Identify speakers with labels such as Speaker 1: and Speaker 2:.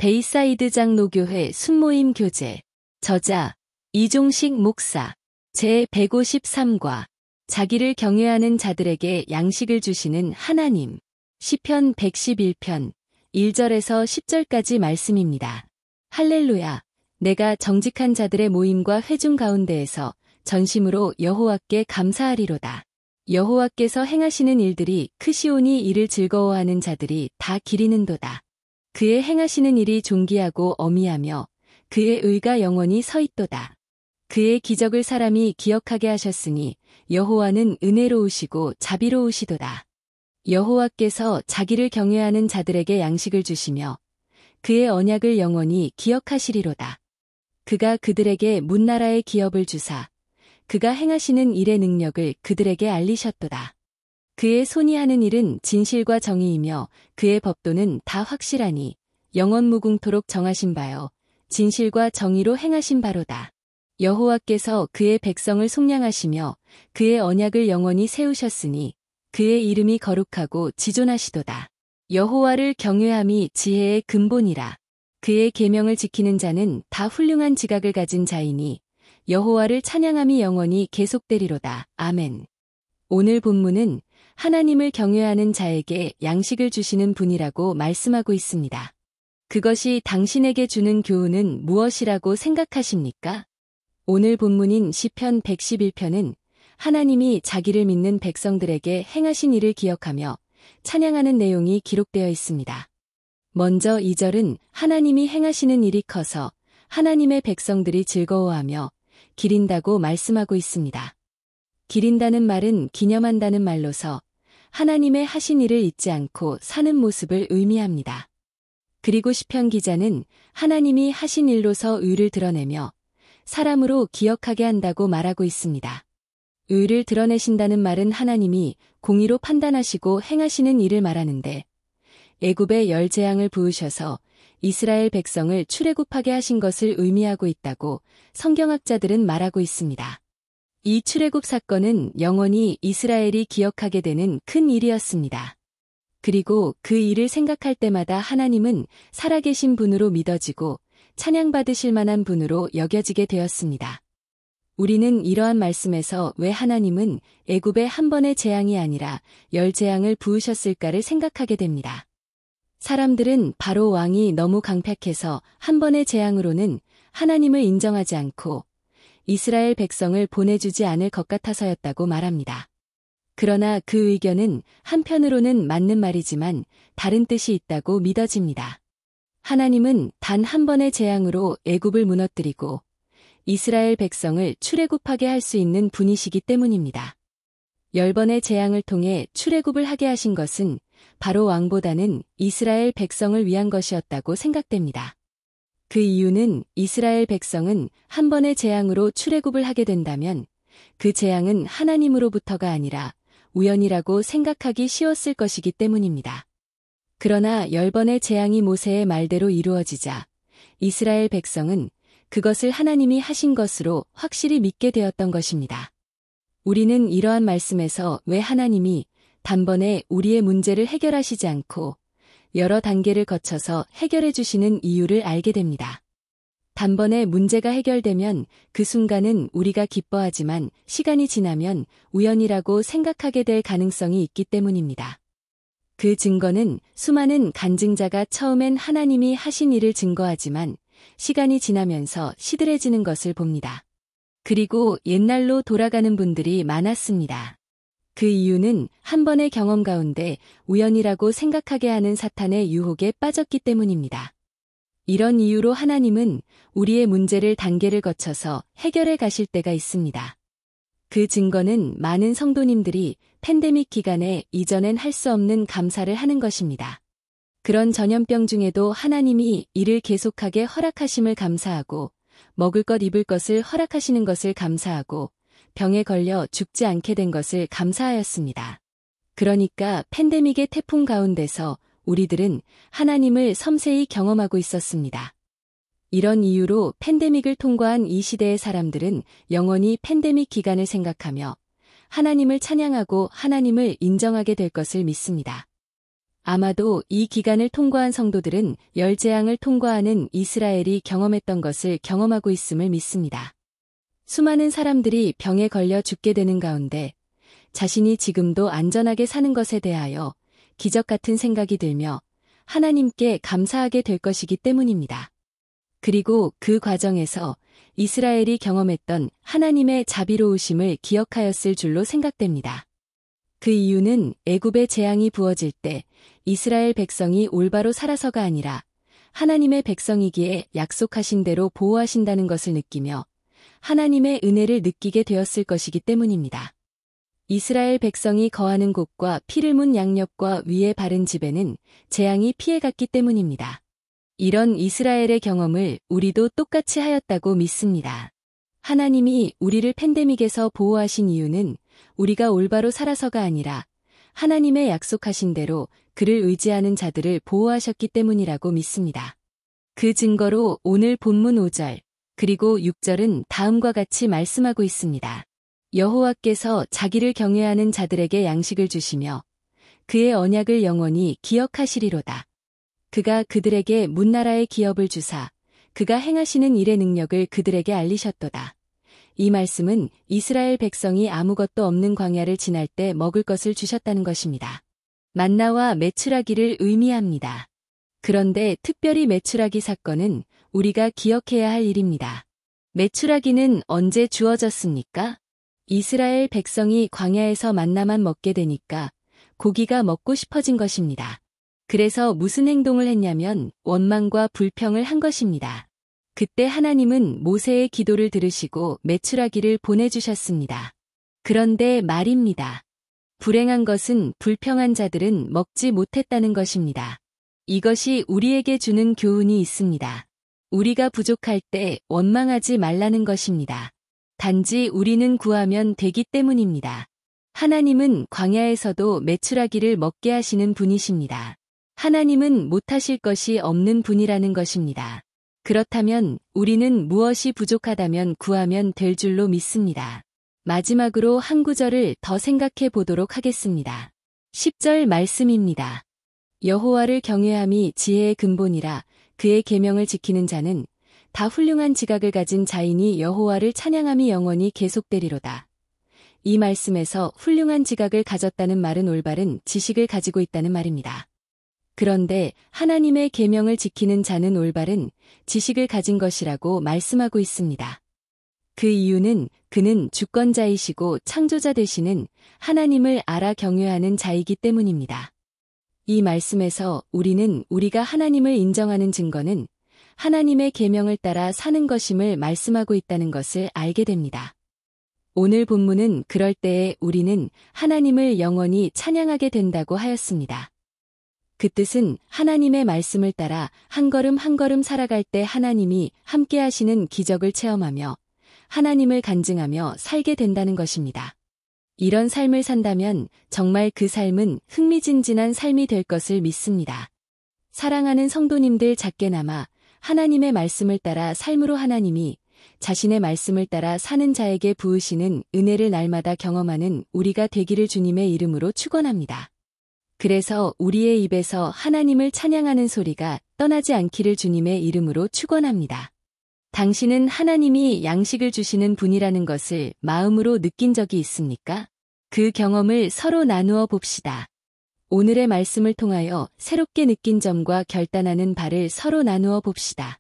Speaker 1: 베이사이드 장로교회 순모임 교재. 저자 이종식 목사. 제153과 자기를 경외하는 자들에게 양식을 주시는 하나님. 시편 111편 1절에서 10절까지 말씀입니다. 할렐루야. 내가 정직한 자들의 모임과 회중 가운데에서 전심으로 여호와께 감사하리로다. 여호와께서 행하시는 일들이 크시오니 이를 즐거워하는 자들이 다 기리는도다. 그의 행하시는 일이 존귀하고 어미하며 그의 의가 영원히 서 있도다. 그의 기적을 사람이 기억하게 하셨으니 여호와는 은혜로우시고 자비로우시도다. 여호와께서 자기를 경외하는 자들에게 양식을 주시며 그의 언약을 영원히 기억하시리로다. 그가 그들에게 문나라의 기업을 주사 그가 행하시는 일의 능력을 그들에게 알리셨도다. 그의 손이 하는 일은 진실과 정의이며 그의 법도는 다 확실하니 영원무궁토록 정하신 바요 진실과 정의로 행하신 바로다. 여호와께서 그의 백성을 속량하시며 그의 언약을 영원히 세우셨으니 그의 이름이 거룩하고 지존하시도다. 여호와를 경외함이 지혜의 근본이라. 그의 계명을 지키는 자는 다 훌륭한 지각을 가진 자이니 여호와를 찬양함이 영원히 계속되리로다. 아멘. 오늘 본문은 하나님을 경외하는 자에게 양식을 주시는 분이라고 말씀하고 있습니다. 그것이 당신에게 주는 교훈은 무엇이라고 생각하십니까? 오늘 본문인 시편 111편은 하나님이 자기를 믿는 백성들에게 행하신 일을 기억하며 찬양하는 내용이 기록되어 있습니다. 먼저 2절은 하나님이 행하시는 일이 커서 하나님의 백성들이 즐거워하며 기린다고 말씀하고 있습니다. 기린다는 말은 기념한다는 말로서 하나님의 하신 일을 잊지 않고 사는 모습을 의미합니다. 그리고 시편 기자는 하나님이 하신 일로서 의를 드러내며 사람으로 기억하게 한다고 말하고 있습니다. 의를 드러내신다는 말은 하나님이 공의로 판단하시고 행하시는 일을 말하는데 애굽에 열 재앙을 부으셔서 이스라엘 백성을 출애굽하게 하신 것을 의미하고 있다고 성경학자들은 말하고 있습니다. 이 출애굽 사건은 영원히 이스라엘이 기억하게 되는 큰 일이었습니다. 그리고 그 일을 생각할 때마다 하나님은 살아계신 분으로 믿어지고 찬양받으실 만한 분으로 여겨지게 되었습니다. 우리는 이러한 말씀에서 왜 하나님은 애굽의 한 번의 재앙이 아니라 열 재앙을 부으셨을까를 생각하게 됩니다. 사람들은 바로 왕이 너무 강팍해서 한 번의 재앙으로는 하나님을 인정하지 않고 이스라엘 백성을 보내주지 않을 것 같아서였다고 말합니다. 그러나 그 의견은 한편으로는 맞는 말이지만 다른 뜻이 있다고 믿어집니다. 하나님은 단 한 번의 재앙으로 애굽을 무너뜨리고 이스라엘 백성을 출애굽하게 할 수 있는 분이시기 때문입니다. 10번의 재앙을 통해 출애굽을 하게 하신 것은 바로 왕보다는 이스라엘 백성을 위한 것이었다고 생각됩니다. 그 이유는 이스라엘 백성은 한 번의 재앙으로 출애굽을 하게 된다면 그 재앙은 하나님으로부터가 아니라 우연이라고 생각하기 쉬웠을 것이기 때문입니다. 그러나 10번의 재앙이 모세의 말대로 이루어지자 이스라엘 백성은 그것을 하나님이 하신 것으로 확실히 믿게 되었던 것입니다. 우리는 이러한 말씀에서 왜 하나님이 단번에 우리의 문제를 해결하시지 않고 여러 단계를 거쳐서 해결해 주시는 이유를 알게 됩니다. 단번에 문제가 해결되면 그 순간은 우리가 기뻐하지만 시간이 지나면 우연이라고 생각하게 될 가능성이 있기 때문입니다. 그 증거는 수많은 간증자가 처음엔 하나님이 하신 일을 증거하지만 시간이 지나면서 시들해지는 것을 봅니다. 그리고 옛날로 돌아가는 분들이 많았습니다. 그 이유는 한 번의 경험 가운데 우연이라고 생각하게 하는 사탄의 유혹에 빠졌기 때문입니다. 이런 이유로 하나님은 우리의 문제를 단계를 거쳐서 해결해 가실 때가 있습니다. 그 증거는 많은 성도님들이 팬데믹 기간에 이전엔 할 수 없는 감사를 하는 것입니다. 그런 전염병 중에도 하나님이 이를 계속하게 허락하심을 감사하고 먹을 것 입을 것을 허락하시는 것을 감사하고 병에 걸려 죽지 않게 된 것을 감사하였습니다. 그러니까 팬데믹의 태풍 가운데서 우리들은 하나님을 섬세히 경험하고 있었습니다. 이런 이유로 팬데믹을 통과한 이 시대의 사람들은 영원히 팬데믹 기간을 생각하며 하나님을 찬양하고 하나님을 인정하게 될 것을 믿습니다. 아마도 이 기간을 통과한 성도들은 열재앙을 통과하는 이스라엘이 경험했던 것을 경험하고 있음을 믿습니다. 수많은 사람들이 병에 걸려 죽게 되는 가운데 자신이 지금도 안전하게 사는 것에 대하여 기적 같은 생각이 들며 하나님께 감사하게 될 것이기 때문입니다. 그리고 그 과정에서 이스라엘이 경험했던 하나님의 자비로우심을 기억하였을 줄로 생각됩니다. 그 이유는 애굽의 재앙이 부어질 때 이스라엘 백성이 올바로 살아서가 아니라 하나님의 백성이기에 약속하신 대로 보호하신다는 것을 느끼며 하나님의 은혜를 느끼게 되었을 것이기 때문입니다. 이스라엘 백성이 거하는 곳과 피를 문 양옆과 위에 바른 집에는 재앙이 피해갔기 때문입니다. 이런 이스라엘의 경험을 우리도 똑같이 하였다고 믿습니다. 하나님이 우리를 팬데믹에서 보호하신 이유는 우리가 올바로 살아서가 아니라 하나님의 약속하신 대로 그를 의지하는 자들을 보호하셨기 때문이라고 믿습니다. 그 증거로 오늘 본문 5절 그리고 6절은 다음과 같이 말씀하고 있습니다. 여호와께서 자기를 경외하는 자들에게 양식을 주시며 그의 언약을 영원히 기억하시리로다. 그가 그들에게 문나라의 기업을 주사 그가 행하시는 일의 능력을 그들에게 알리셨도다. 이 말씀은 이스라엘 백성이 아무것도 없는 광야를 지날 때 먹을 것을 주셨다는 것입니다. 만나와 메추라기를 의미합니다. 그런데 특별히 메추라기 사건은 우리가 기억해야 할 일입니다. 메추라기는 언제 주어졌습니까? 이스라엘 백성이 광야에서 만나만 먹게 되니까 고기가 먹고 싶어진 것입니다. 그래서 무슨 행동을 했냐면 원망과 불평을 한 것입니다. 그때 하나님은 모세의 기도를 들으시고 메추라기를 보내주셨습니다. 그런데 말입니다. 불행한 것은 불평한 자들은 먹지 못했다는 것입니다. 이것이 우리에게 주는 교훈이 있습니다. 우리가 부족할 때 원망하지 말라는 것입니다. 단지 우리는 구하면 되기 때문입니다. 하나님은 광야에서도 메추라기를 먹게 하시는 분이십니다. 하나님은 못하실 것이 없는 분이라는 것입니다. 그렇다면 우리는 무엇이 부족하다면 구하면 될 줄로 믿습니다. 마지막으로 한 구절을 더 생각해 보도록 하겠습니다. 10절 말씀입니다. 여호와를 경외함이 지혜의 근본이라 그의 계명을 지키는 자는 다 훌륭한 지각을 가진 자이니 여호와를 찬양함이 영원히 계속되리로다. 이 말씀에서 훌륭한 지각을 가졌다는 말은 올바른 지식을 가지고 있다는 말입니다. 그런데 하나님의 계명을 지키는 자는 올바른 지식을 가진 것이라고 말씀하고 있습니다. 그 이유는 그는 주권자이시고 창조자 되시는 하나님을 알아 경외하는 자이기 때문입니다. 이 말씀에서 우리는 우리가 하나님을 인정하는 증거는 하나님의 계명을 따라 사는 것임을 말씀하고 있다는 것을 알게 됩니다. 오늘 본문은 그럴 때에 우리는 하나님을 영원히 찬양하게 된다고 하였습니다. 그 뜻은 하나님의 말씀을 따라 한 걸음 한 걸음 살아갈 때 하나님이 함께 하시는 기적을 체험하며 하나님을 간증하며 살게 된다는 것입니다. 이런 삶을 산다면 정말 그 삶은 흥미진진한 삶이 될 것을 믿습니다. 사랑하는 성도님들 작게나마 하나님의 말씀을 따라 삶으로 하나님이 자신의 말씀을 따라 사는 자에게 부으시는 은혜를 날마다 경험하는 우리가 되기를 주님의 이름으로 축원합니다. 그래서 우리의 입에서 하나님을 찬양하는 소리가 떠나지 않기를 주님의 이름으로 축원합니다. 당신은 하나님이 양식을 주시는 분이라는 것을 마음으로 느낀 적이 있습니까? 그 경험을 서로 나누어 봅시다. 오늘의 말씀을 통하여 새롭게 느낀 점과 결단하는 바를 서로 나누어 봅시다.